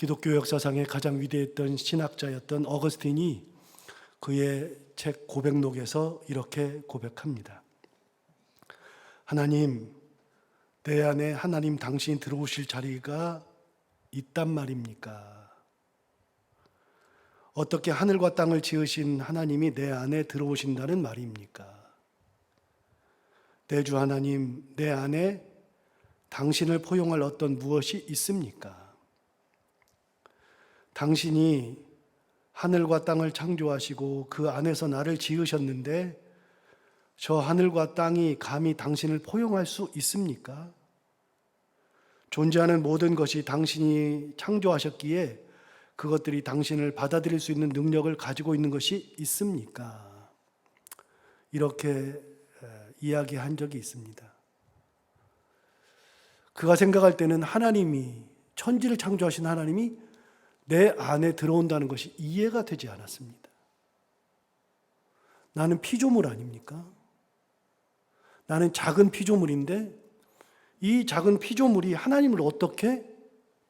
기독교 역사상의 가장 위대했던 신학자였던 어거스틴이 그의 책 고백록에서 이렇게 고백합니다. 하나님, 내 안에 하나님 당신이 들어오실 자리가 있단 말입니까? 어떻게 하늘과 땅을 지으신 하나님이 내 안에 들어오신다는 말입니까? 내 주 하나님, 내 안에 당신을 포용할 어떤 무엇이 있습니까? 당신이 하늘과 땅을 창조하시고 그 안에서 나를 지으셨는데 저 하늘과 땅이 감히 당신을 포용할 수 있습니까? 존재하는 모든 것이 당신이 창조하셨기에 그것들이 당신을 받아들일 수 있는 능력을 가지고 있는 것이 있습니까? 이렇게 이야기한 적이 있습니다. 그가 생각할 때는 하나님이, 천지를 창조하신 하나님이 내 안에 들어온다는 것이 이해가 되지 않았습니다. 나는 피조물 아닙니까? 나는 작은 피조물인데 이 작은 피조물이 하나님을 어떻게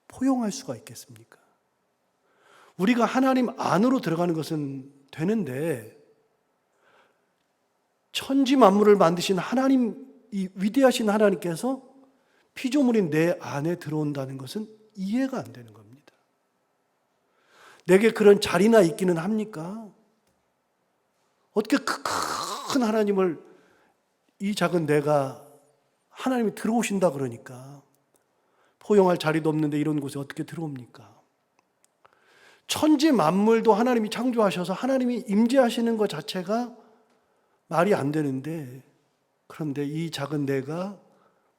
포용할 수가 있겠습니까? 우리가 하나님 안으로 들어가는 것은 되는데 천지 만물을 만드신 하나님, 이 위대하신 하나님께서 피조물인 내 안에 들어온다는 것은 이해가 안 되는 겁니다. 내게 그런 자리나 있기는 합니까? 어떻게 큰 하나님을 이 작은 내가 하나님이 들어오신다 그러니까 포용할 자리도 없는데 이런 곳에 어떻게 들어옵니까? 천지 만물도 하나님이 창조하셔서 하나님이 임재하시는 것 자체가 말이 안 되는데 그런데 이 작은 내가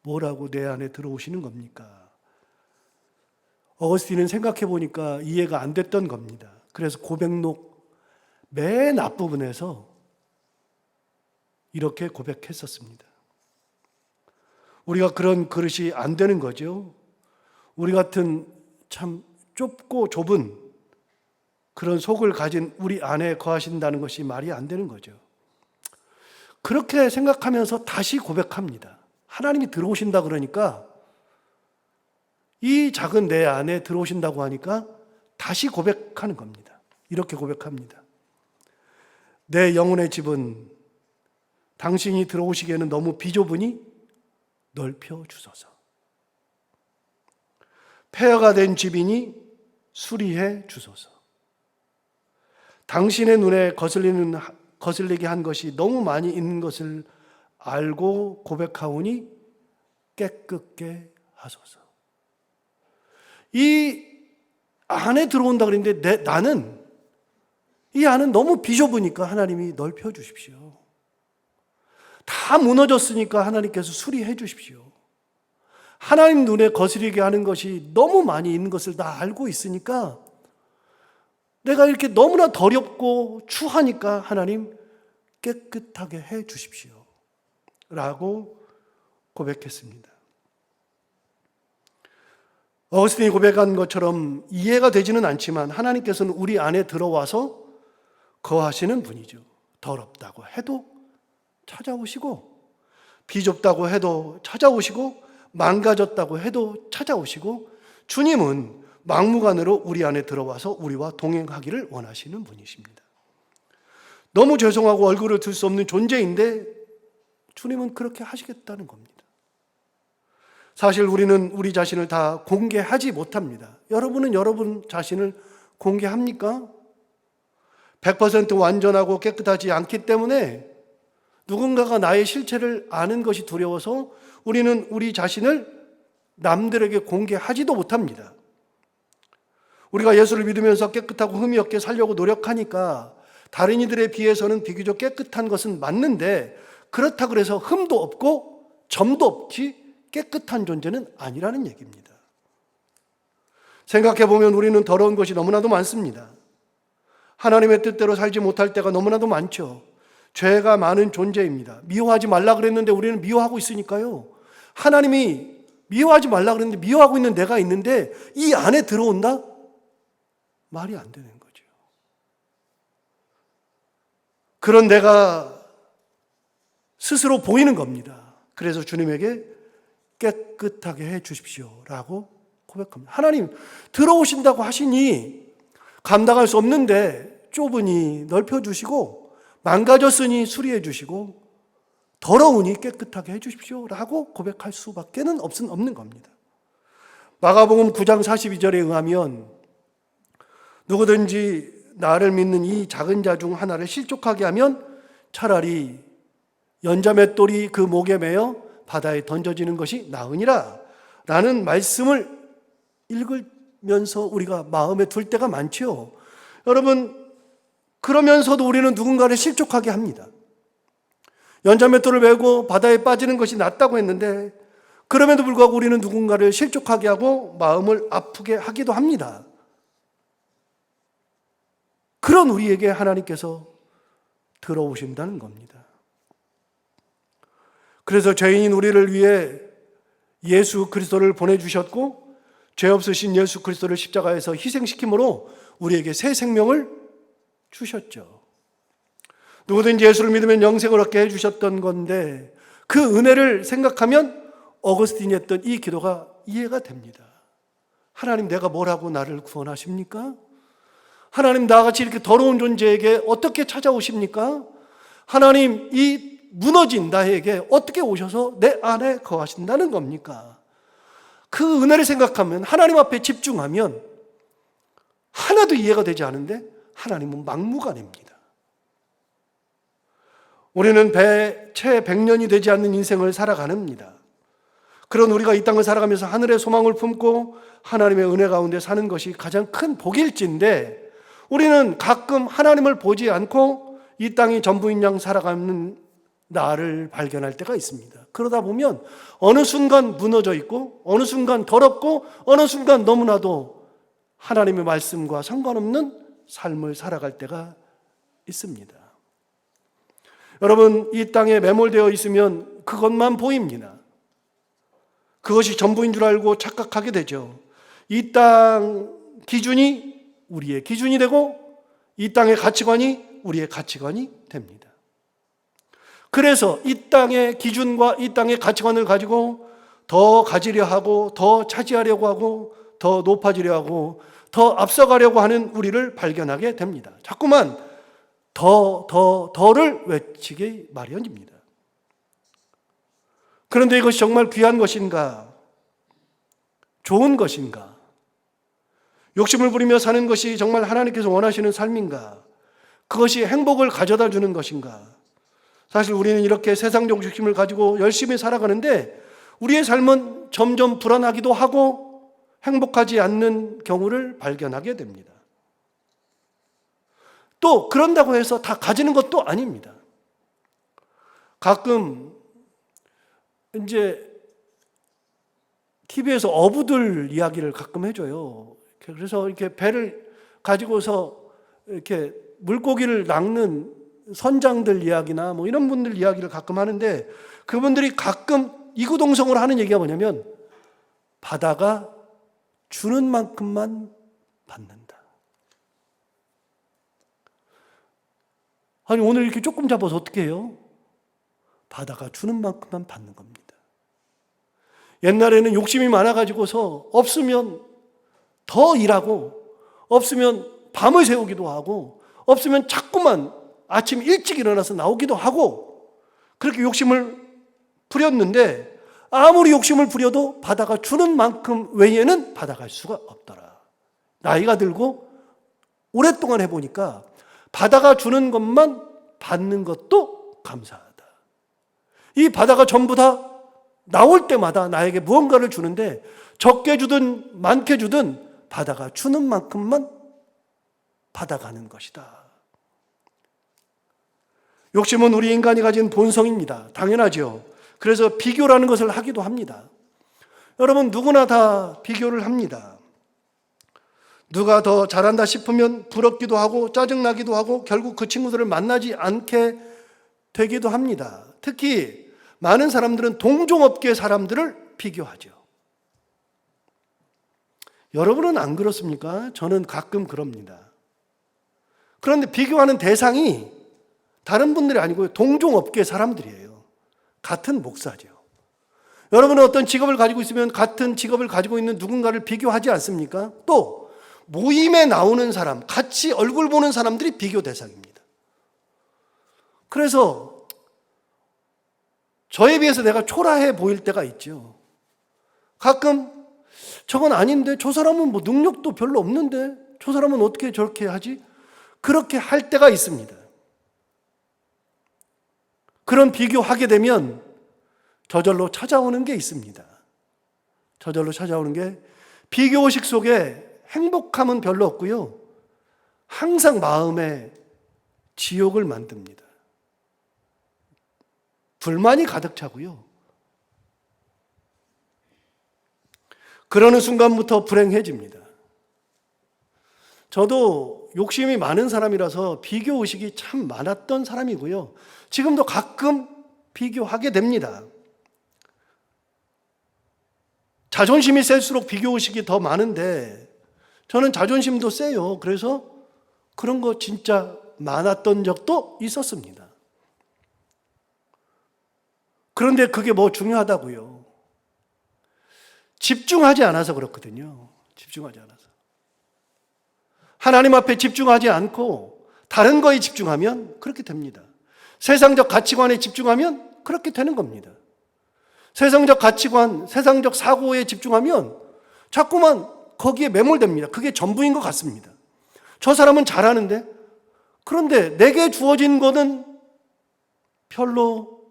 뭐라고 내 안에 들어오시는 겁니까? 어거스틴은 생각해 보니까 이해가 안 됐던 겁니다. 그래서 고백록 맨 앞부분에서 이렇게 고백했었습니다. 우리가 그런 그릇이 안 되는 거죠. 우리 같은 참 좁고 좁은 그런 속을 가진 우리 안에 거하신다는 것이 말이 안 되는 거죠. 그렇게 생각하면서 다시 고백합니다. 하나님이 들어오신다 그러니까 이 작은 내 안에 들어오신다고 하니까 다시 고백하는 겁니다. 이렇게 고백합니다. 내 영혼의 집은 당신이 들어오시기에는 너무 비좁으니 넓혀 주소서. 폐허가 된 집이니 수리해 주소서. 당신의 눈에 거슬리게 한 것이 너무 많이 있는 것을 알고 고백하오니 깨끗게 하소서. 이 안에 들어온다 그랬는데 나는 이 안은 너무 비좁으니까 하나님이 넓혀 주십시오. 다 무너졌으니까 하나님께서 수리해 주십시오. 하나님 눈에 거스리게 하는 것이 너무 많이 있는 것을 다 알고 있으니까 내가 이렇게 너무나 더럽고 추하니까 하나님 깨끗하게 해 주십시오. 라고 고백했습니다. 어거스틴이 고백한 것처럼 이해가 되지는 않지만 하나님께서는 우리 안에 들어와서 거하시는 분이죠. 더럽다고 해도 찾아오시고 비좁다고 해도 찾아오시고 망가졌다고 해도 찾아오시고 주님은 막무가내로 우리 안에 들어와서 우리와 동행하기를 원하시는 분이십니다. 너무 죄송하고 얼굴을 들 수 없는 존재인데 주님은 그렇게 하시겠다는 겁니다. 사실 우리는 우리 자신을 다 공개하지 못합니다. 여러분은 여러분 자신을 공개합니까? 100% 완전하고 깨끗하지 않기 때문에 누군가가 나의 실체를 아는 것이 두려워서 우리는 우리 자신을 남들에게 공개하지도 못합니다. 우리가 예수를 믿으면서 깨끗하고 흠이 없게 살려고 노력하니까 다른 이들에 비해서는 비교적 깨끗한 것은 맞는데 그렇다고 해서 흠도 없고 점도 없지 깨끗한 존재는 아니라는 얘기입니다. 생각해보면 우리는 더러운 것이 너무나도 많습니다. 하나님의 뜻대로 살지 못할 때가 너무나도 많죠. 죄가 많은 존재입니다. 미워하지 말라 그랬는데 우리는 미워하고 있으니까요. 하나님이 미워하지 말라 그랬는데 미워하고 있는 내가 있는데 이 안에 들어온다? 말이 안 되는 거죠. 그런 내가 스스로 보이는 겁니다. 그래서 주님에게 깨끗하게 해 주십시오 라고 고백합니다. 하나님, 들어오신다고 하시니 감당할 수 없는데 좁으니 넓혀주시고 망가졌으니 수리해 주시고 더러우니 깨끗하게 해주십시오 라고 고백할 수밖에 없는 겁니다. 마가복음 9장 42절에 의하면 누구든지 나를 믿는 이 작은 자 중 하나를 실족하게 하면 차라리 연자맷돌이 그 목에 매여 바다에 던져지는 것이 나으니라 라는 말씀을 읽으면서 우리가 마음에 둘 때가 많죠. 여러분, 그러면서도 우리는 누군가를 실족하게 합니다. 연자맷돌을 메고 바다에 빠지는 것이 낫다고 했는데 그럼에도 불구하고 우리는 누군가를 실족하게 하고 마음을 아프게 하기도 합니다. 그런 우리에게 하나님께서 들어오신다는 겁니다. 그래서 죄인인 우리를 위해 예수 그리스도를 보내주셨고 죄 없으신 예수 그리스도를 십자가에서 희생시킴으로 우리에게 새 생명을 주셨죠. 누구든지 예수를 믿으면 영생을 얻게 해주셨던 건데 그 은혜를 생각하면 어거스틴이 했던 이 기도가 이해가 됩니다. 하나님, 내가 뭘 하고 나를 구원하십니까? 하나님, 나같이 이렇게 더러운 존재에게 어떻게 찾아오십니까? 하나님, 이 무너진 나에게 어떻게 오셔서 내 안에 거하신다는 겁니까? 그 은혜를 생각하면, 하나님 앞에 집중하면 하나도 이해가 되지 않은데 하나님은 막무가내입니다. 우리는 채 100년이 되지 않는 인생을 살아가는입니다. 그런 우리가 이 땅을 살아가면서 하늘의 소망을 품고 하나님의 은혜 가운데 사는 것이 가장 큰 복일진데 우리는 가끔 하나님을 보지 않고 이 땅이 전부인 양 살아가는 나를 발견할 때가 있습니다. 그러다 보면 어느 순간 무너져 있고 어느 순간 더럽고 어느 순간 너무나도 하나님의 말씀과 상관없는 삶을 살아갈 때가 있습니다. 여러분, 이 땅에 매몰되어 있으면 그것만 보입니다. 그것이 전부인 줄 알고 착각하게 되죠. 이 땅 기준이 우리의 기준이 되고 이 땅의 가치관이 우리의 가치관이 됩니다. 그래서 이 땅의 기준과 이 땅의 가치관을 가지고 더 가지려 하고 더 차지하려고 하고 더 높아지려 하고 더 앞서가려고 하는 우리를 발견하게 됩니다. 자꾸만 더를 외치기 마련입니다. 그런데 이것이 정말 귀한 것인가? 좋은 것인가? 욕심을 부리며 사는 것이 정말 하나님께서 원하시는 삶인가? 그것이 행복을 가져다 주는 것인가? 사실 우리는 이렇게 세상적 욕심을 가지고 열심히 살아가는데 우리의 삶은 점점 불안하기도 하고 행복하지 않는 경우를 발견하게 됩니다. 또 그런다고 해서 다 가지는 것도 아닙니다. 가끔 이제 TV에서 어부들 이야기를 가끔 해줘요. 그래서 이렇게 배를 가지고서 이렇게 물고기를 낚는 선장들 이야기나 뭐 이런 분들 이야기를 가끔 하는데 그분들이 가끔 이구동성으로 하는 얘기가 뭐냐면 바다가 주는 만큼만 받는다. 아니, 오늘 이렇게 조금 잡아서 어떻게 해요? 바다가 주는 만큼만 받는 겁니다. 옛날에는 욕심이 많아가지고서 없으면 더 일하고 없으면 밤을 새우기도 하고 없으면 자꾸만 아침 일찍 일어나서 나오기도 하고 그렇게 욕심을 부렸는데 아무리 욕심을 부려도 바다가 주는 만큼 외에는 받아갈 수가 없더라. 나이가 들고 오랫동안 해보니까 바다가 주는 것만 받는 것도 감사하다. 이 바다가 전부 다 나올 때마다 나에게 무언가를 주는데 적게 주든 많게 주든 바다가 주는 만큼만 받아가는 것이다. 욕심은 우리 인간이 가진 본성입니다. 당연하죠. 그래서 비교라는 것을 하기도 합니다. 여러분, 누구나 다 비교를 합니다. 누가 더 잘한다 싶으면 부럽기도 하고 짜증나기도 하고 결국 그 친구들을 만나지 않게 되기도 합니다. 특히 많은 사람들은 동종업계 사람들을 비교하죠. 여러분은 안 그렇습니까? 저는 가끔 그럽니다. 그런데 비교하는 대상이 다른 분들이 아니고요. 동종업계 사람들이에요. 같은 목사죠. 여러분은 어떤 직업을 가지고 있으면 같은 직업을 가지고 있는 누군가를 비교하지 않습니까? 또 모임에 나오는 사람, 같이 얼굴 보는 사람들이 비교 대상입니다. 그래서 저에 비해서 내가 초라해 보일 때가 있죠. 가끔 저건 아닌데, 저 사람은 뭐 능력도 별로 없는데, 저 사람은 어떻게 저렇게 하지? 그렇게 할 때가 있습니다. 그런 비교하게 되면 저절로 찾아오는 게 있습니다. 저절로 찾아오는 게, 비교의식 속에 행복함은 별로 없고요, 항상 마음에 지옥을 만듭니다. 불만이 가득 차고요. 그러는 순간부터 불행해집니다. 저도 욕심이 많은 사람이라서 비교의식이 참 많았던 사람이고요, 지금도 가끔 비교하게 됩니다. 자존심이 셀수록 비교의식이 더 많은데 저는 자존심도 세요. 그래서 그런 거 진짜 많았던 적도 있었습니다. 그런데 그게 뭐 중요하다고요? 집중하지 않아서 그렇거든요. 집중하지 않아서. 하나님 앞에 집중하지 않고 다른 거에 집중하면 그렇게 됩니다. 세상적 가치관에 집중하면 그렇게 되는 겁니다. 세상적 가치관, 세상적 사고에 집중하면 자꾸만 거기에 매몰됩니다. 그게 전부인 것 같습니다. 저 사람은 잘하는데, 그런데 내게 주어진 것은 별로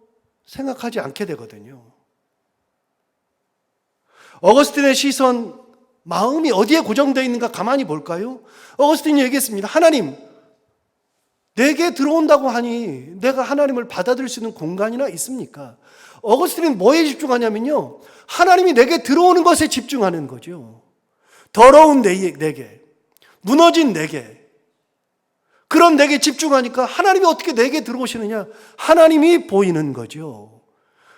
생각하지 않게 되거든요. 어거스틴의 시선, 마음이 어디에 고정되어 있는가 가만히 볼까요? 어거스틴이 얘기했습니다. 하나님, 내게 들어온다고 하니 내가 하나님을 받아들일 수 있는 공간이나 있습니까? 어거스틴은 뭐에 집중하냐면요, 하나님이 내게 들어오는 것에 집중하는 거죠. 더러운 내게, 무너진 내게, 그런 내게 집중하니까 하나님이 어떻게 내게 들어오시느냐? 하나님이 보이는 거죠.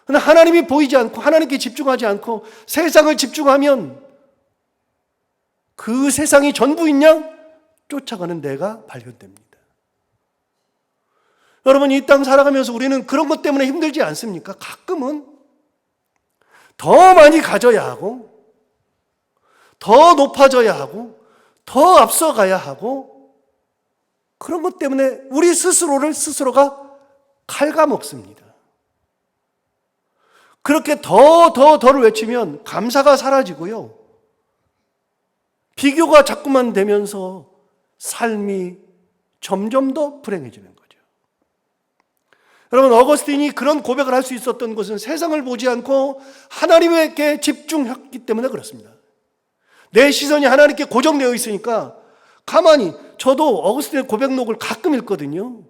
그러나 하나님이 보이지 않고 하나님께 집중하지 않고 세상을 집중하면 그 세상이 전부인 양 쫓아가는 내가 발견됩니다. 여러분, 이 땅 살아가면서 우리는 그런 것 때문에 힘들지 않습니까? 가끔은 더 많이 가져야 하고, 더 높아져야 하고, 더 앞서가야 하고, 그런 것 때문에 우리 스스로를 스스로가 갉아먹습니다. 그렇게 더를 외치면 감사가 사라지고요, 비교가 자꾸만 되면서 삶이 점점 더 불행해지는 거죠. 여러분, 어거스틴이 그런 고백을 할 수 있었던 것은 세상을 보지 않고 하나님에게 집중했기 때문에 그렇습니다. 내 시선이 하나님께 고정되어 있으니까 가만히, 저도 어거스틴의 고백록을 가끔 읽거든요.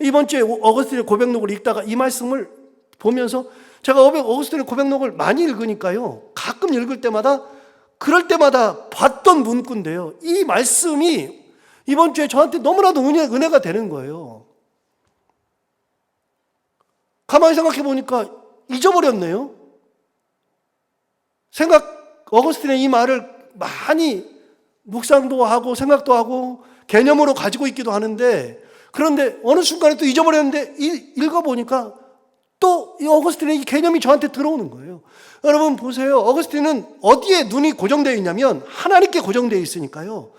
이번 주에 어거스틴의 고백록을 읽다가 이 말씀을 보면서, 제가 어거스틴의 고백록을 많이 읽으니까요, 가끔 읽을 때마다 그럴 때마다 봤던 문구인데요, 이 말씀이 이번 주에 저한테 너무나도 은혜가 되는 거예요. 가만히 생각해 보니까 잊어버렸네요. 어거스틴의 이 말을 많이 묵상도 하고 생각도 하고 개념으로 가지고 있기도 하는데, 그런데 어느 순간에 또 잊어버렸는데 읽어보니까 또 이 어거스틴의 이 개념이 저한테 들어오는 거예요. 여러분 보세요. 어거스틴은 어디에 눈이 고정되어 있냐면 하나님께 고정되어 있으니까요,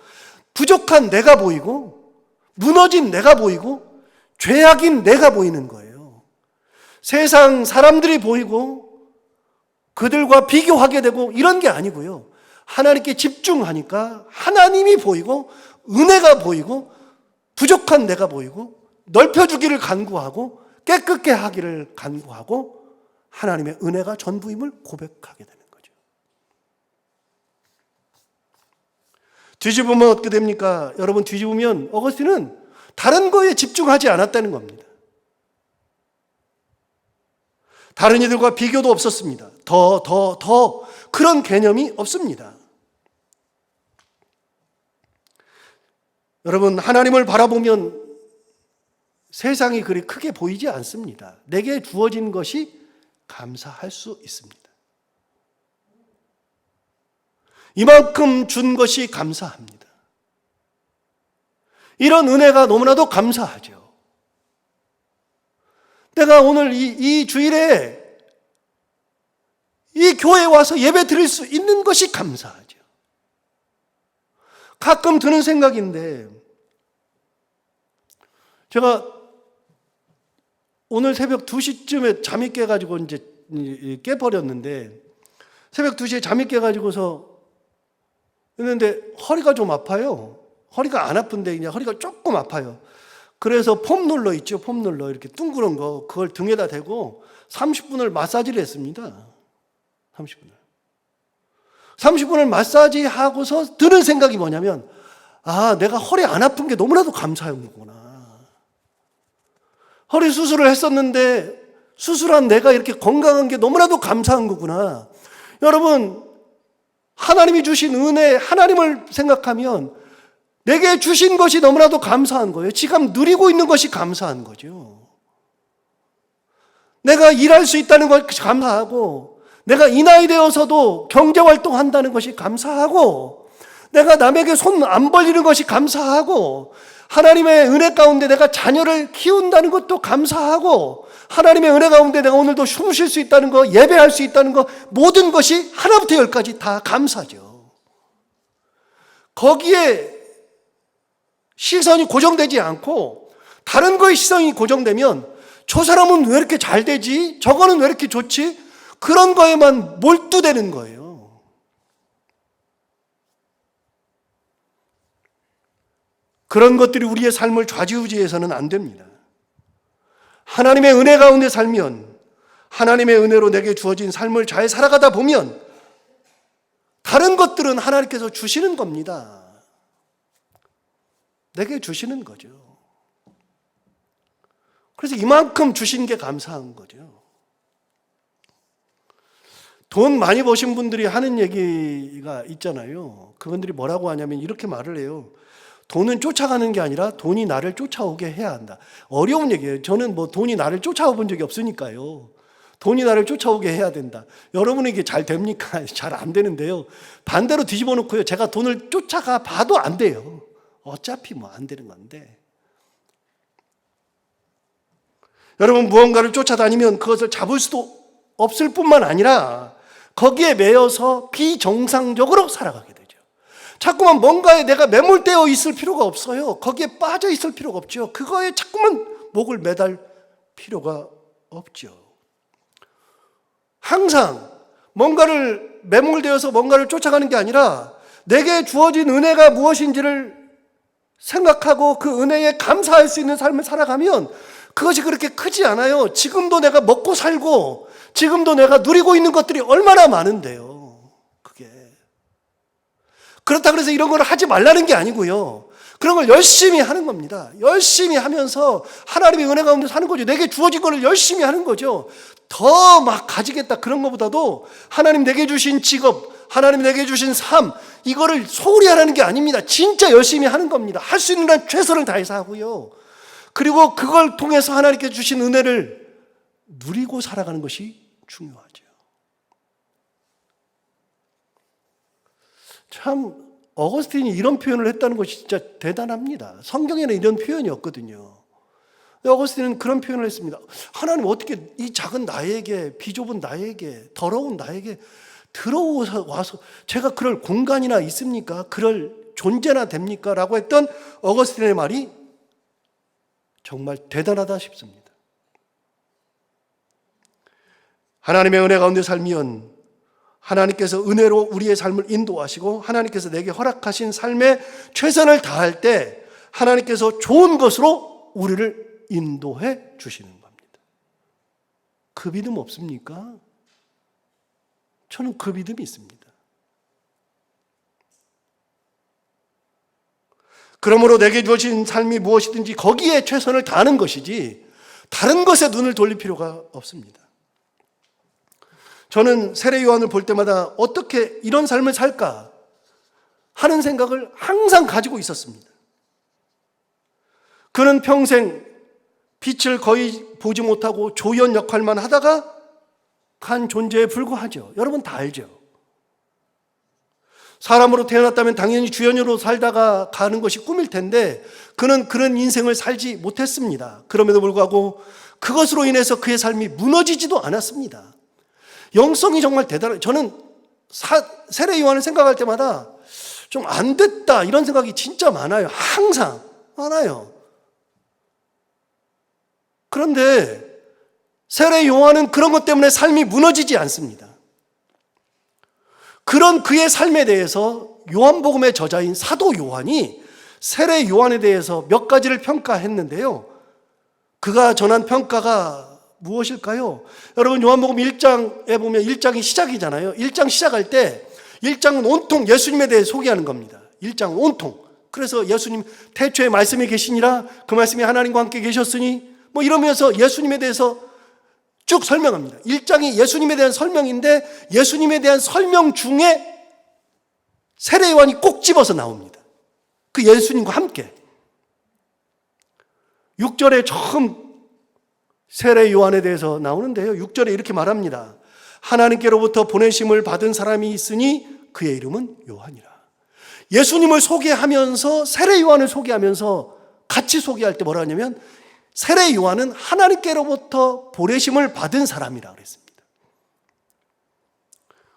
부족한 내가 보이고, 무너진 내가 보이고, 죄악인 내가 보이는 거예요. 세상 사람들이 보이고 그들과 비교하게 되고 이런 게 아니고요, 하나님께 집중하니까 하나님이 보이고, 은혜가 보이고, 부족한 내가 보이고, 넓혀주기를 간구하고 깨끗게 하기를 간구하고 하나님의 은혜가 전부임을 고백하게 되는 거죠. 뒤집으면 어떻게 됩니까? 여러분, 뒤집으면 어거스틴은 다른 거에 집중하지 않았다는 겁니다. 다른 이들과 비교도 없었습니다. 더 그런 개념이 없습니다. 여러분, 하나님을 바라보면 세상이 그리 크게 보이지 않습니다. 내게 주어진 것이 감사할 수 있습니다. 이만큼 준 것이 감사합니다. 이런 은혜가 너무나도 감사하죠. 내가 오늘 이 주일에 이 교회에 와서 예배 드릴 수 있는 것이 감사하죠. 가끔 드는 생각인데, 제가 오늘 새벽 2시쯤에 잠이 깨가지고 이제 깨버렸는데, 새벽 2시에 잠이 깨가지고서 했는데 허리가 좀 아파요. 허리가 안 아픈데 그냥 허리가 조금 아파요. 그래서 폼롤러 있죠. 폼롤러 이렇게 둥그런 거 그걸 등에다 대고 30분을 마사지를 했습니다. 30분을 마사지하고서 드는 생각이 뭐냐면, 아, 내가 허리 안 아픈 게 너무나도 감사한 거구나. 허리 수술을 했었는데 수술한 내가 이렇게 건강한 게 너무나도 감사한 거구나. 여러분, 하나님이 주신 은혜, 하나님을 생각하면 내게 주신 것이 너무나도 감사한 거예요. 지금 누리고 있는 것이 감사한 거죠. 내가 일할 수 있다는 것이 감사하고, 내가 이 나이 되어서도 경제활동 한다는 것이 감사하고, 내가 남에게 손 안 벌리는 것이 감사하고, 하나님의 은혜 가운데 내가 자녀를 키운다는 것도 감사하고, 하나님의 은혜 가운데 내가 오늘도 숨 쉴 수 있다는 거, 예배할 수 있다는 거, 모든 것이 하나부터 열까지 다 감사죠. 거기에 시선이 고정되지 않고 다른 거에 시선이 고정되면, 저 사람은 왜 이렇게 잘 되지? 저거는 왜 이렇게 좋지? 그런 거에만 몰두되는 거예요. 그런 것들이 우리의 삶을 좌지우지해서는 안 됩니다. 하나님의 은혜 가운데 살면, 하나님의 은혜로 내게 주어진 삶을 잘 살아가다 보면 다른 것들은 하나님께서 주시는 겁니다. 내게 주시는 거죠. 그래서 이만큼 주신 게 감사한 거죠. 돈 많이 버신 분들이 하는 얘기가 있잖아요. 그분들이 뭐라고 하냐면 이렇게 말을 해요. 돈은 쫓아가는 게 아니라 돈이 나를 쫓아오게 해야 한다. 어려운 얘기예요. 저는 뭐 돈이 나를 쫓아와 본 적이 없으니까요. 돈이 나를 쫓아오게 해야 된다. 여러분은 이게 잘 됩니까? 잘 안 되는데요. 반대로 뒤집어 놓고요. 제가 돈을 쫓아가 봐도 안 돼요. 어차피 뭐 안 되는 건데. 여러분, 무언가를 쫓아다니면 그것을 잡을 수도 없을 뿐만 아니라 거기에 매여서 비정상적으로 살아가게 되죠. 자꾸만 뭔가에 내가 매몰되어 있을 필요가 없어요. 거기에 빠져 있을 필요가 없죠. 그거에 자꾸만 목을 매달 필요가 없죠. 항상 뭔가를 매몰되어서 뭔가를 쫓아가는 게 아니라 내게 주어진 은혜가 무엇인지를 생각하고 그 은혜에 감사할 수 있는 삶을 살아가면 그것이 그렇게 크지 않아요. 지금도 내가 먹고 살고 지금도 내가 누리고 있는 것들이 얼마나 많은데요. 그게. 그렇다 그래서 이런 걸 하지 말라는 게 아니고요. 그런 걸 열심히 하는 겁니다. 열심히 하면서 하나님의 은혜 가운데 사는 거죠. 내게 주어진 걸 열심히 하는 거죠. 더 막 가지겠다 그런 것보다도 하나님 내게 주신 직업, 하나님 내게 주신 삶, 이거를 소홀히 하라는 게 아닙니다. 진짜 열심히 하는 겁니다. 할 수 있는 한 최선을 다해서 하고요. 그리고 그걸 통해서 하나님께 주신 은혜를 누리고 살아가는 것이 중요하죠. 참 어거스틴이 이런 표현을 했다는 것이 진짜 대단합니다. 성경에는 이런 표현이 없거든요. 어거스틴은 그런 표현을 했습니다. 하나님 어떻게 이 작은 나에게, 비좁은 나에게, 더러운 나에게 들어와서 제가 그럴 공간이나 있습니까? 그럴 존재나 됩니까? 라고 했던 어거스틴의 말이 정말 대단하다 싶습니다. 하나님의 은혜 가운데 살면 하나님께서 은혜로 우리의 삶을 인도하시고 하나님께서 내게 허락하신 삶에 최선을 다할 때 하나님께서 좋은 것으로 우리를 인도해 주시는 겁니다. 그 믿음 없습니까? 저는 그 믿음이 있습니다. 그러므로 내게 주어진 삶이 무엇이든지 거기에 최선을 다하는 것이지 다른 것에 눈을 돌릴 필요가 없습니다. 저는 세례 요한을 볼 때마다 어떻게 이런 삶을 살까 하는 생각을 항상 가지고 있었습니다. 그는 평생 빛을 거의 보지 못하고 조연 역할만 하다가 간 존재에 불과하죠. 여러분 다 알죠. 사람으로 태어났다면 당연히 주연으로 살다가 가는 것이 꿈일 텐데 그는 그런 인생을 살지 못했습니다. 그럼에도 불구하고 그것으로 인해서 그의 삶이 무너지지도 않았습니다. 영성이 정말 대단해요. 저는 세례 요한을 생각할 때마다 좀 안 됐다 이런 생각이 진짜 많아요. 항상 많아요. 그런데 세례 요한은 그런 것 때문에 삶이 무너지지 않습니다. 그런 그의 삶에 대해서 요한복음의 저자인 사도 요한이 세례 요한에 대해서 몇 가지를 평가했는데요. 그가 전한 평가가 무엇일까요? 여러분 요한복음 1장에 보면 1장이 시작이잖아요. 1장 시작할 때 1장은 온통 예수님에 대해 소개하는 겁니다. 1장은 온통. 그래서 예수님 태초에 말씀이 계시니라 그 말씀이 하나님과 함께 계셨으니 뭐 이러면서 예수님에 대해서 쭉 설명합니다. 1장이 예수님에 대한 설명인데 예수님에 대한 설명 중에 세례 요한이 꼭 집어서 나옵니다. 그 예수님과 함께. 6절에 처음 세례 요한에 대해서 나오는데요. 6절에 이렇게 말합니다. 하나님께로부터 보내심을 받은 사람이 있으니 그의 이름은 요한이라. 예수님을 소개하면서 세례 요한을 소개하면서 같이 소개할 때 뭐라 하냐면 세례 요한은 하나님께로부터 보내심을 받은 사람이라 그랬습니다.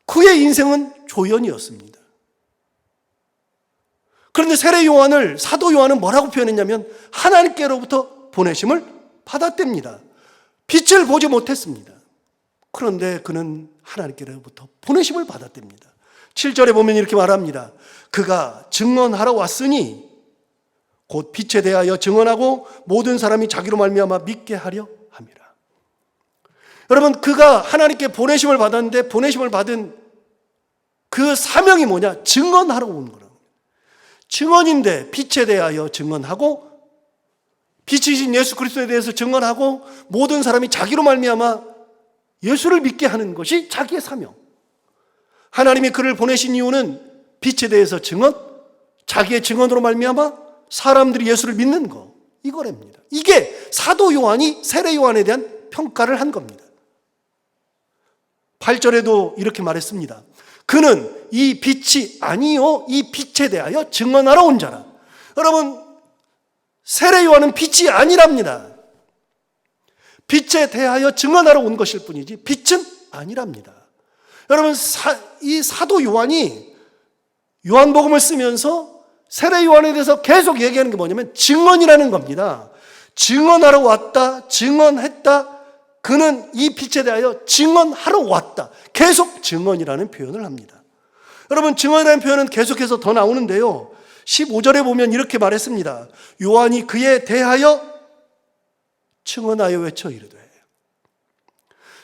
그의 인생은 조연이었습니다. 그런데 세례 요한을 사도 요한은 뭐라고 표현했냐면 하나님께로부터 보내심을 받았답니다. 빛을 보지 못했습니다. 그런데 그는 하나님께로부터 보내심을 받았답니다. 7절에 보면 이렇게 말합니다. 그가 증언하러 왔으니 곧 빛에 대하여 증언하고 모든 사람이 자기로 말미암아 믿게 하려 함이라. 여러분 그가 하나님께 보내심을 받았는데 보내심을 받은 그 사명이 뭐냐? 증언하러 온 거라고. 증언인데 빛에 대하여 증언하고 빛이신 예수 그리스도에 대해서 증언하고 모든 사람이 자기로 말미암아 예수를 믿게 하는 것이 자기의 사명. 하나님이 그를 보내신 이유는 빛에 대해서 증언, 자기의 증언으로 말미암아 사람들이 예수를 믿는 거, 이거랍니다. 이게 사도 요한이 세례 요한에 대한 평가를 한 겁니다. 8절에도 이렇게 말했습니다. 그는 이 빛이 아니요 이 빛에 대하여 증언하러 온 자라. 여러분 세례 요한은 빛이 아니랍니다. 빛에 대하여 증언하러 온 것일 뿐이지 빛은 아니랍니다. 여러분 이 사도 요한이 요한복음을 쓰면서 세례 요한에 대해서 계속 얘기하는 게 뭐냐면 증언이라는 겁니다. 증언하러 왔다, 증언했다. 그는 이 빛에 대하여 증언하러 왔다. 계속 증언이라는 표현을 합니다. 여러분 증언이라는 표현은 계속해서 더 나오는데요. 15절에 보면 이렇게 말했습니다. 요한이 그에 대하여 증언하여 외쳐 이르되.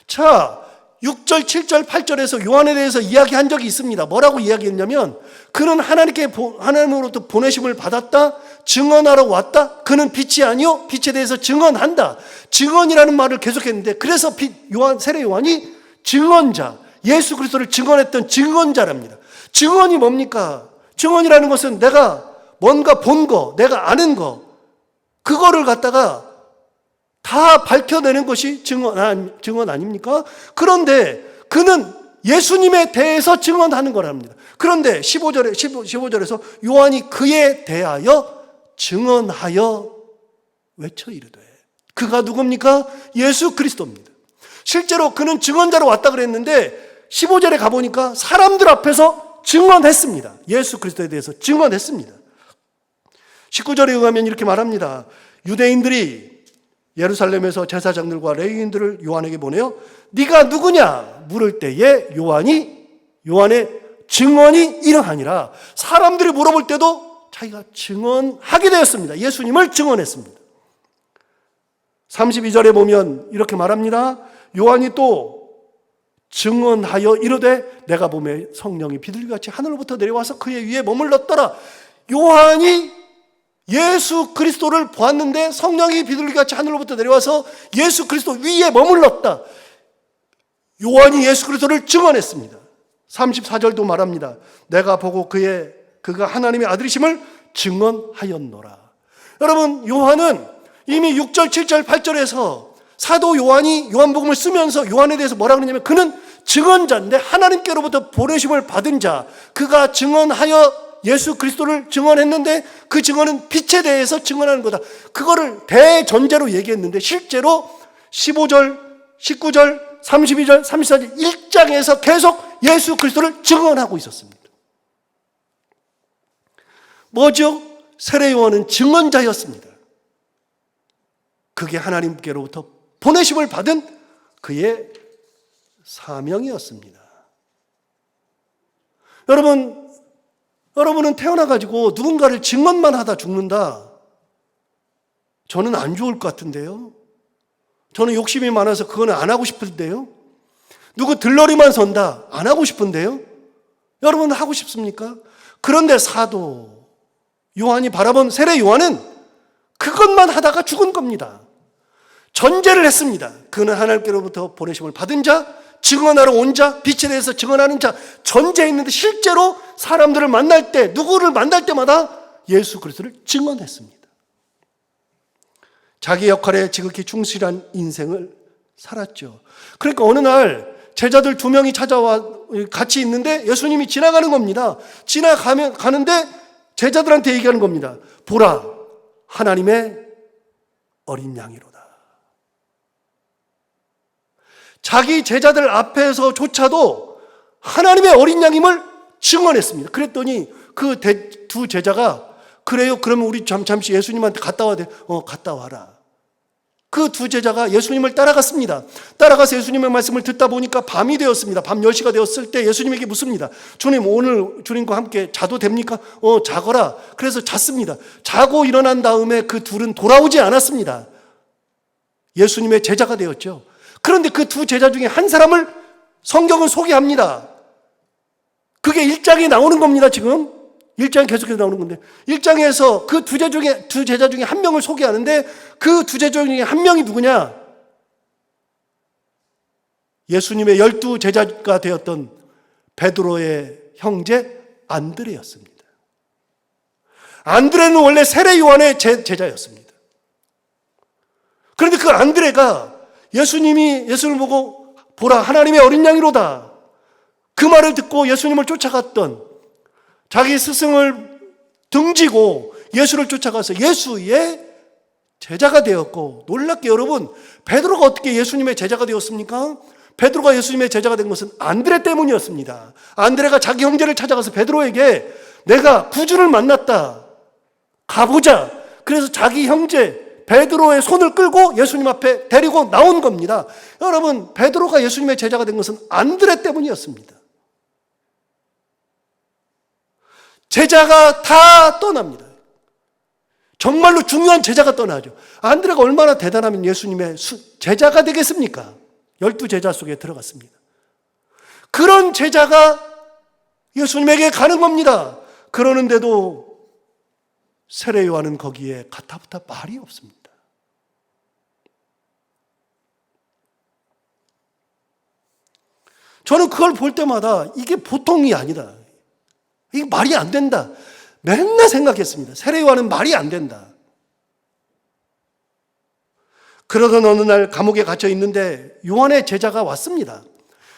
자, 6절, 7절, 8절에서 요한에 대해서 이야기한 적이 있습니다. 뭐라고 이야기했냐면 그는 하나님으로부터 보내심을 받았다. 증언하러 왔다. 그는 빛이 아니요 빛에 대해서 증언한다. 증언이라는 말을 계속했는데 그래서 세례 요한이 증언자, 예수 그리스도를 증언했던 증언자랍니다. 증언이 뭡니까? 증언이라는 것은 내가 뭔가 본 거, 내가 아는 거, 그거를 갖다가 다 밝혀내는 것이 증언 아닙니까? 그런데 그는 예수님에 대해서 증언하는 거랍니다. 그런데 15절에서 요한이 그에 대하여 증언하여 외쳐 이르되. 그가 누굽니까? 예수 그리스도입니다. 실제로 그는 증언자로 왔다 그랬는데 15절에 가보니까 사람들 앞에서 증언했습니다. 예수 그리스도에 대해서 증언했습니다. 19절에 의하면 이렇게 말합니다. 유대인들이 예루살렘에서 제사장들과 레위인들을 요한에게 보내어 네가 누구냐 물을 때에 요한의 증언이 이러하니라. 사람들이 물어볼 때도 자기가 증언하게 되었습니다. 예수님을 증언했습니다. 32절에 보면 이렇게 말합니다. 요한이 또 증언하여 이르되 내가 보매 성령이 비둘기같이 하늘로부터 내려와서 그의 위에 머물렀더라. 요한이 예수 그리스도를 보았는데 성령이 비둘기같이 하늘로부터 내려와서 예수 그리스도 위에 머물렀다. 요한이 예수 그리스도를 증언했습니다. 34절도 말합니다. 내가 보고 그가 하나님의 아들이심을 증언하였노라. 여러분 요한은 이미 6절, 7절, 8절에서 사도 요한이 요한복음을 쓰면서 요한에 대해서 뭐라 그러냐면 그는 증언자인데 하나님께로부터 보내심을 받은 자, 그가 증언하여 예수 그리스도를 증언했는데 그 증언은 빛에 대해서 증언하는 거다. 그거를 대전제로 얘기했는데 실제로 15절, 19절, 32절, 34절 1장에서 계속 예수 그리스도를 증언하고 있었습니다. 뭐죠? 세례 요한은 증언자였습니다. 그게 하나님께로부터 보내심을 받은 그의 사명이었습니다. 여러분은 태어나가지고 누군가를 증언만 하다 죽는다. 저는 안 좋을 것 같은데요. 저는 욕심이 많아서 그거는 안 하고 싶은데요. 누구 들러리만 선다. 안 하고 싶은데요. 여러분 하고 싶습니까? 그런데 사도 요한이 바라본 세례 요한은 그것만 하다가 죽은 겁니다. 전제를 했습니다. 그는 하나님께로부터 보내심을 받은 자, 증언하러 온 자, 빛에 대해서 증언하는 자, 전제했는데 실제로 사람들을 만날 때, 누구를 만날 때마다 예수 그리스도를 증언했습니다. 자기 역할에 지극히 충실한 인생을 살았죠. 그러니까 어느 날 제자들 2명이 찾아와 같이 있는데 예수님이 지나가는 겁니다. 가는데 제자들한테 얘기하는 겁니다. 보라, 하나님의 어린 양이로다. 자기 제자들 앞에서조차도 하나님의 어린 양임을 증언했습니다. 그랬더니 그 두 제자가 그래요? 그러면 우리 잠시 예수님한테 갔다 와야 돼. 갔다 와라. 그 두 제자가 예수님을 따라갔습니다. 따라가서 예수님의 말씀을 듣다 보니까 밤이 되었습니다. 밤 10시가 되었을 때 예수님에게 묻습니다. 주님, 오늘 주님과 함께 자도 됩니까? 자거라. 그래서 잤습니다. 자고 일어난 다음에 그 둘은 돌아오지 않았습니다. 예수님의 제자가 되었죠. 그런데 그 두 제자 중에 한 사람을 성경은 소개합니다. 그게 1장에 나오는 겁니다, 지금. 1장에 계속해서 나오는 건데. 1장에서 그 두 제자 중에 한 명을 소개하는데 그 두 제자 중에 한 명이 누구냐? 예수님의 12제자가 되었던 베드로의 형제 안드레였습니다. 안드레는 원래 세례 요한의 제자였습니다. 그런데 그 안드레가 예수님을 보고 보라, 하나님의 어린 양이로다. 그 말을 듣고 예수님을 쫓아갔던, 자기 스승을 등지고 예수를 쫓아가서 예수의 제자가 되었고, 놀랍게 여러분, 베드로가 어떻게 예수님의 제자가 되었습니까? 베드로가 예수님의 제자가 된 것은 안드레 때문이었습니다. 안드레가 자기 형제를 찾아가서 베드로에게 내가 구주를 만났다. 가보자. 그래서 자기 형제 베드로의 손을 끌고 예수님 앞에 데리고 나온 겁니다. 여러분, 베드로가 예수님의 제자가 된 것은 안드레 때문이었습니다. 제자가 다 떠납니다. 정말로 중요한 제자가 떠나죠. 안드레가 얼마나 대단하면 예수님의 제자가 되겠습니까? 12제자 속에 들어갔습니다. 그런 제자가 예수님에게 가는 겁니다. 그러는데도 세례 요한은 거기에 가타부타 말이 없습니다. 저는 그걸 볼 때마다 이게 보통이 아니다. 이게 말이 안 된다. 맨날 생각했습니다. 세례 요한은 말이 안 된다. 그러던 어느 날 감옥에 갇혀 있는데 요한의 제자가 왔습니다.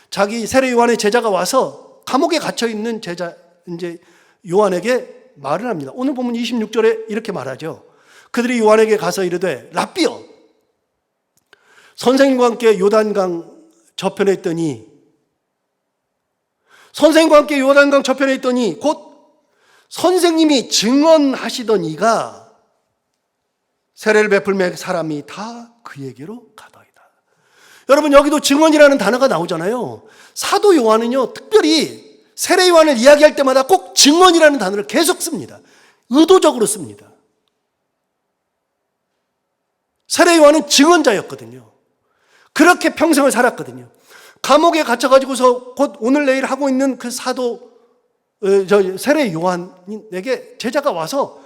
자기 세례 요한의 제자가 와서 감옥에 갇혀 있는 제자 이제 요한에게 말을 합니다. 오늘 보면 26절에 이렇게 말하죠. 그들이 요한에게 가서 이르되 랍비여, 선생님과 함께 요단강 저편에 있더니 곧 선생님이 증언하시던 이가 세례를 베풀매 사람이 다 그에게로 가더이다. 여러분, 여기도 증언이라는 단어가 나오잖아요. 사도 요한은요, 특별히 세례 요한을 이야기할 때마다 꼭 증언이라는 단어를 계속 씁니다. 의도적으로 씁니다. 세례 요한은 증언자였거든요. 그렇게 평생을 살았거든요. 감옥에 갇혀가지고서 곧 오늘 내일 하고 있는 그 세례 요한에게 제자가 와서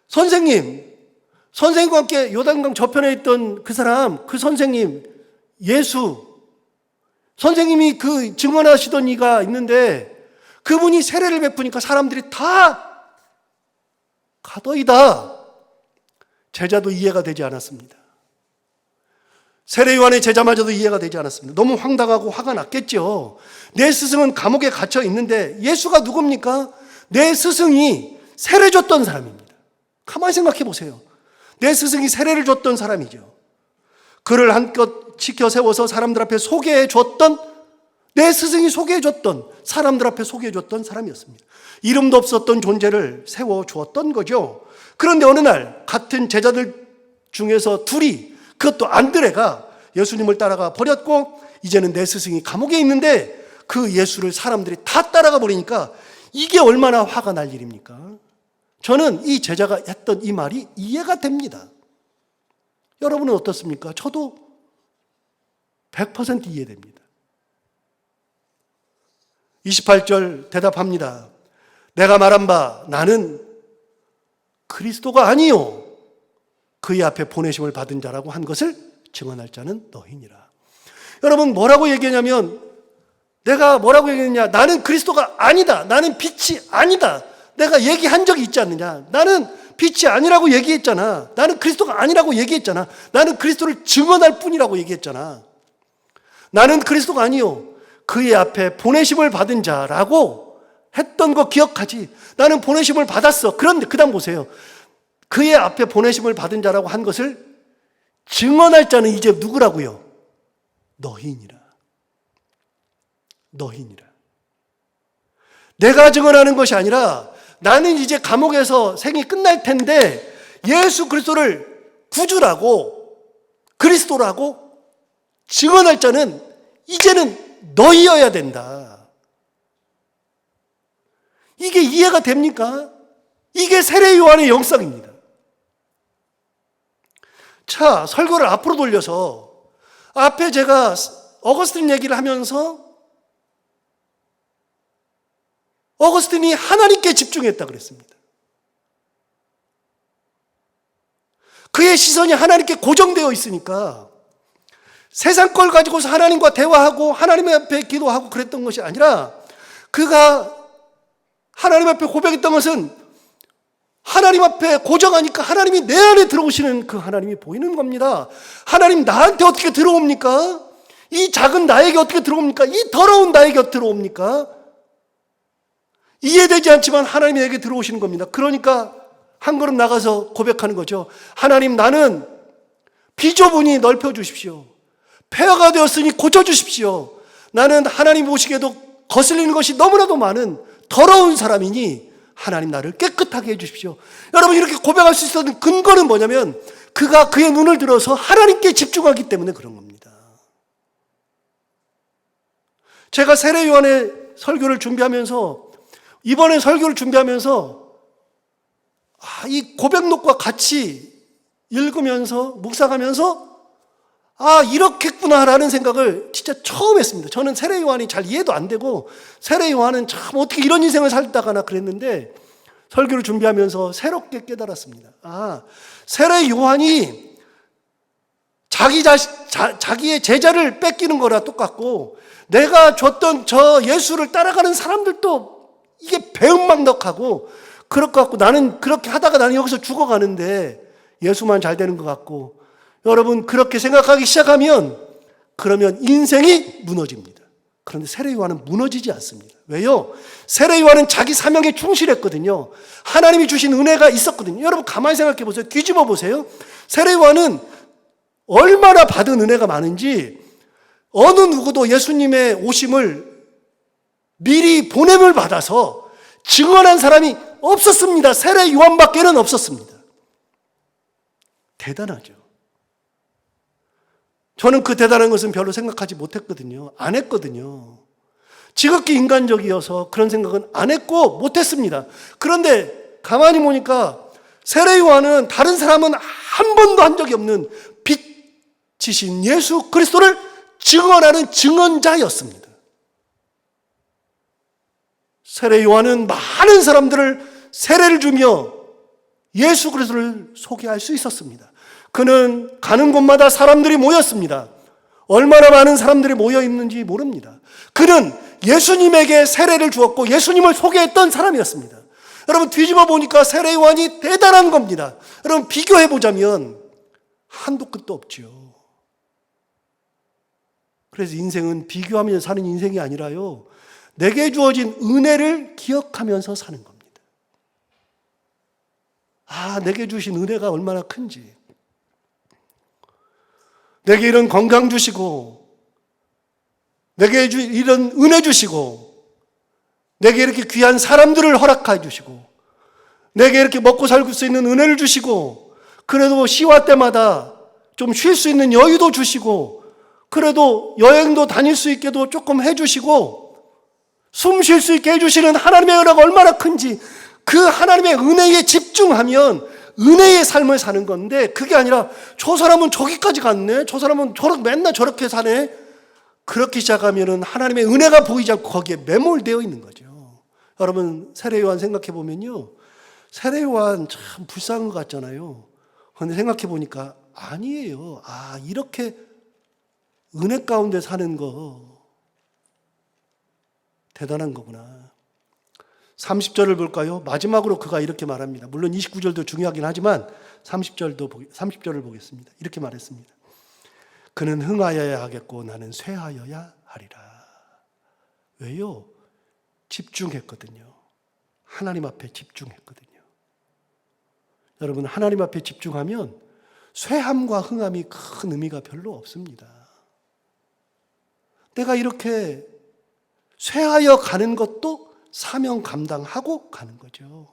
선생님과 함께 요단강 저편에 있던 그 사람, 그 선생님, 예수, 선생님이 그 증언하시던 이가 있는데 그분이 세례를 베푸니까 사람들이 다 가더이다. 제자도 이해가 되지 않았습니다. 세례 요한의 제자마저도 이해가 되지 않았습니다. 너무 황당하고 화가 났겠죠. 내 스승은 감옥에 갇혀 있는데 예수가 누굽니까? 내 스승이 세례 줬던 사람입니다. 가만히 생각해 보세요. 내 스승이 세례를 줬던 사람이죠. 그를 한껏 지켜 세워서 사람들 앞에 소개해 줬던, 내 스승이 소개해 줬던, 사람들 앞에 소개해 줬던 사람이었습니다. 이름도 없었던 존재를 세워 주었던 거죠. 그런데 어느 날 같은 제자들 중에서 둘이, 그것도 안드레가 예수님을 따라가 버렸고 이제는 내 스승이 감옥에 있는데 그 예수를 사람들이 다 따라가 버리니까 이게 얼마나 화가 날 일입니까? 저는 이 제자가 했던 이 말이 이해가 됩니다. 여러분은 어떻습니까? 저도 100% 이해됩니다. 28절 대답합니다. 내가 말한 바 나는 그리스도가 아니요 그의 앞에 보내심을 받은 자라고 한 것을 증언할 자는 너희니라. 여러분 뭐라고 얘기하냐면, 내가 뭐라고 얘기했냐, 나는 그리스도가 아니다, 나는 빛이 아니다, 내가 얘기한 적이 있지 않느냐. 나는 빛이 아니라고 얘기했잖아. 나는 그리스도가 아니라고 얘기했잖아. 나는 그리스도를 증언할 뿐이라고 얘기했잖아. 나는 그리스도가 아니요 그의 앞에 보내심을 받은 자라고 했던 거 기억하지. 나는 보내심을 받았어. 그런데 그 다음 보세요. 그의 앞에 보내심을 받은 자라고 한 것을 증언할 자는 이제 누구라고요? 너희니라. 너희니라. 내가 증언하는 것이 아니라 나는 이제 감옥에서 생이 끝날 텐데 예수 그리스도를 구주라고 그리스도라고 증언할 자는 이제는 너희여야 된다. 이게 이해가 됩니까? 이게 세례 요한의 영성입니다. 자, 설교를 앞으로 돌려서 앞에 제가 어거스틴 얘기를 하면서 어거스틴이 하나님께 집중했다 그랬습니다. 그의 시선이 하나님께 고정되어 있으니까 세상 걸 가지고서 하나님과 대화하고 하나님 앞에 기도하고 그랬던 것이 아니라, 그가 하나님 앞에 고백했던 것은 하나님 앞에 고정하니까 하나님이 내 안에 들어오시는 그 하나님이 보이는 겁니다. 하나님 나한테 어떻게 들어옵니까? 이 작은 나에게 어떻게 들어옵니까? 이 더러운 나에게 어떻게 들어옵니까? 이해되지 않지만 하나님에게 들어오시는 겁니다. 그러니까 한 걸음 나가서 고백하는 거죠. 하나님, 나는 비좁으니 넓혀주십시오. 폐허가 되었으니 고쳐주십시오. 나는 하나님 보시기에도 거슬리는 것이 너무나도 많은 더러운 사람이니 하나님 나를 깨끗하게 해주십시오. 여러분, 이렇게 고백할 수 있었던 근거는 뭐냐면 그가 그의 눈을 들어서 하나님께 집중하기 때문에 그런 겁니다. 제가 세례 요한의 설교를 준비하면서, 이번에 설교를 준비하면서 이 고백록과 같이 읽으면서 묵상하면서 이렇겠구나라는 생각을 진짜 처음 했습니다. 저는 세례 요한이 잘 이해도 안 되고 세례 요한은 참 어떻게 이런 인생을 살다가나 그랬는데 설교를 준비하면서 새롭게 깨달았습니다. 세례 요한이 자기의 제자를 뺏기는 거라 똑같고, 내가 줬던 저 예수를 따라가는 사람들도 이게 배은망덕하고 그럴 것 같고, 나는 그렇게 하다가 나는 여기서 죽어가는데 예수만 잘 되는 것 같고, 여러분 그렇게 생각하기 시작하면 그러면 인생이 무너집니다. 그런데 세례 요한은 무너지지 않습니다. 왜요? 세례 요한은 자기 사명에 충실했거든요. 하나님이 주신 은혜가 있었거든요. 여러분 가만히 생각해 보세요. 뒤집어 보세요. 세례 요한은 얼마나 받은 은혜가 많은지 어느 누구도 예수님의 오심을 미리 보냄을 받아서 증언한 사람이 없었습니다. 세례 요한밖에는 없었습니다. 대단하죠. 저는 그 대단한 것은 별로 생각하지 못했거든요. 안 했거든요. 지극히 인간적이어서 그런 생각은 안 했고 못했습니다. 그런데 가만히 보니까 세례 요한은 다른 사람은 한 번도 한 적이 없는 빛이신 예수 그리스도를 증언하는 증언자였습니다. 세례 요한은 많은 사람들을 세례를 주며 예수 그리스도를 소개할 수 있었습니다. 그는 가는 곳마다 사람들이 모였습니다. 얼마나 많은 사람들이 모여 있는지 모릅니다. 그는 예수님에게 세례를 주었고 예수님을 소개했던 사람이었습니다. 여러분 뒤집어 보니까 세례 요한이 대단한 겁니다. 여러분 비교해 보자면 한도 끝도 없죠. 그래서 인생은 비교하면서 사는 인생이 아니라요, 내게 주어진 은혜를 기억하면서 사는 겁니다. 내게 주신 은혜가 얼마나 큰지. 내게 이런 건강 주시고, 내게 이런 은혜 주시고, 내게 이렇게 귀한 사람들을 허락해 주시고, 내게 이렇게 먹고 살 수 있는 은혜를 주시고, 그래도 시와 때마다 좀 쉴 수 있는 여유도 주시고, 그래도 여행도 다닐 수 있게도 조금 해주시고, 숨 쉴 수 있게 해주시는 하나님의 은혜가 얼마나 큰지, 그 하나님의 은혜에 집중하면 은혜의 삶을 사는 건데, 그게 아니라 저 사람은 저기까지 갔네, 저 사람은 맨날 저렇게 사네, 그렇게 시작하면 하나님의 은혜가 보이지 않고 거기에 매몰되어 있는 거죠. 여러분, 세례 요한 생각해 보면요, 세례 요한 참 불쌍한 것 같잖아요. 그런데 생각해 보니까 아니에요. 이렇게 은혜 가운데 사는 거 대단한 거구나. 30절을 볼까요? 마지막으로 그가 이렇게 말합니다. 물론 29절도 중요하긴 하지만 30절을 보겠습니다. 이렇게 말했습니다. 그는 흥하여야 하겠고 나는 쇠하여야 하리라. 왜요? 집중했거든요. 하나님 앞에 집중했거든요. 여러분, 하나님 앞에 집중하면 쇠함과 흥함이 큰 의미가 별로 없습니다. 내가 이렇게 쇠하여 가는 것도 사명 감당하고 가는 거죠.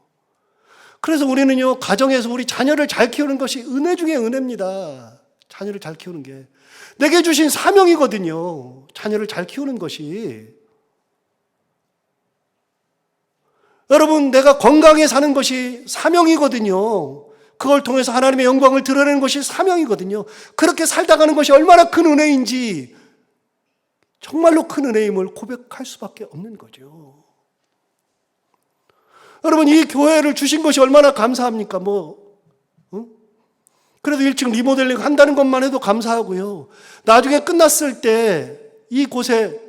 그래서 우리는요, 가정에서 우리 자녀를 잘 키우는 것이 은혜 중에 은혜입니다. 자녀를 잘 키우는 게 내게 주신 사명이거든요. 자녀를 잘 키우는 것이. 여러분, 내가 건강에 사는 것이 사명이거든요. 그걸 통해서 하나님의 영광을 드러내는 것이 사명이거든요. 그렇게 살다 가는 것이 얼마나 큰 은혜인지, 정말로 큰 은혜임을 고백할 수밖에 없는 거죠. 여러분, 이 교회를 주신 것이 얼마나 감사합니까? 그래도 1층 리모델링 한다는 것만 해도 감사하고요. 나중에 끝났을 때 이곳에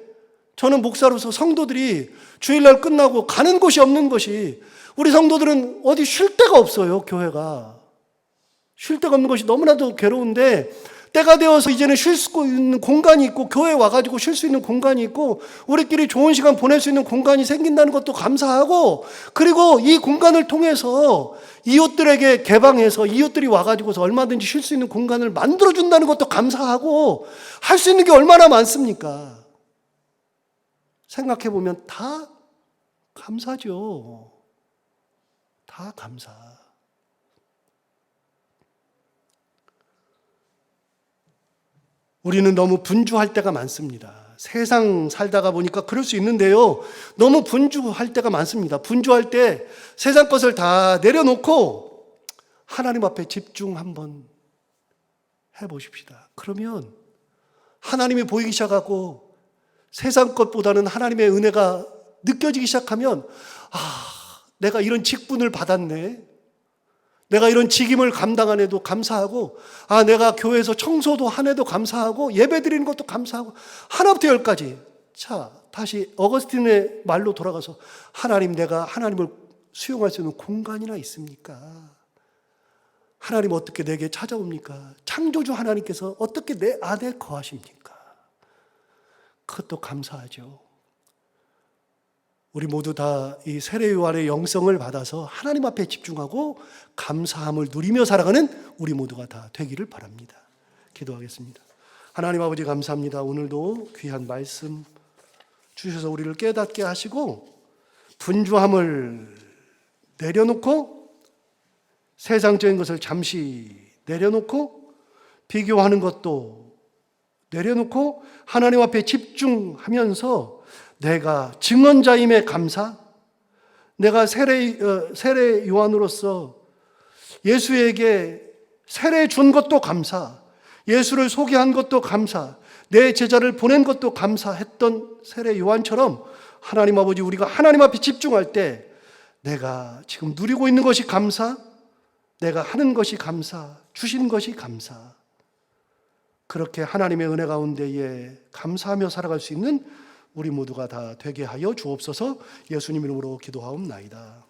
저는 목사로서 성도들이 주일날 끝나고 가는 곳이 없는 것이, 우리 성도들은 어디 쉴 데가 없어요. 교회가 쉴 데가 없는 것이 너무나도 괴로운데, 때가 되어서 이제는 쉴 수 있는 공간이 있고, 교회에 와가지고 쉴 수 있는 공간이 있고, 우리끼리 좋은 시간 보낼 수 있는 공간이 생긴다는 것도 감사하고, 그리고 이 공간을 통해서 이웃들에게 개방해서 이웃들이 와가지고서 얼마든지 쉴 수 있는 공간을 만들어준다는 것도 감사하고, 할 수 있는 게 얼마나 많습니까? 생각해보면 다 감사죠. 다 감사. 우리는 너무 분주할 때가 많습니다. 세상 살다가 보니까 그럴 수 있는데요, 너무 분주할 때가 많습니다. 분주할 때 세상 것을 다 내려놓고 하나님 앞에 집중 한번 해보십시다. 그러면 하나님이 보이기 시작하고 세상 것보다는 하나님의 은혜가 느껴지기 시작하면, 내가 이런 직분을 받았네, 내가 이런 직임을 감당한 해도 감사하고, 내가 교회에서 청소도 한 해도 감사하고, 예배 드리는 것도 감사하고, 하나부터 열까지. 자, 다시 어거스틴의 말로 돌아가서, 하나님, 내가 하나님을 수용할 수 있는 공간이나 있습니까? 하나님 어떻게 내게 찾아옵니까? 창조주 하나님께서 어떻게 내 안에 거하십니까? 그것도 감사하죠. 우리 모두 다 이 세례 요한의 영성을 받아서 하나님 앞에 집중하고 감사함을 누리며 살아가는 우리 모두가 다 되기를 바랍니다. 기도하겠습니다. 하나님 아버지, 감사합니다. 오늘도 귀한 말씀 주셔서 우리를 깨닫게 하시고, 분주함을 내려놓고 세상적인 것을 잠시 내려놓고 비교하는 것도 내려놓고 하나님 앞에 집중하면서 내가 증언자임에 감사, 내가 세례 요한으로서 예수에게 세례 준 것도 감사, 예수를 소개한 것도 감사, 내 제자를 보낸 것도 감사했던 세례 요한처럼 하나님 아버지, 우리가 하나님 앞에 집중할 때 내가 지금 누리고 있는 것이 감사, 내가 하는 것이 감사, 주신 것이 감사, 그렇게 하나님의 은혜 가운데에 감사하며 살아갈 수 있는 우리 모두가 다 되게 하여 주옵소서. 예수님 이름으로 기도하옵나이다.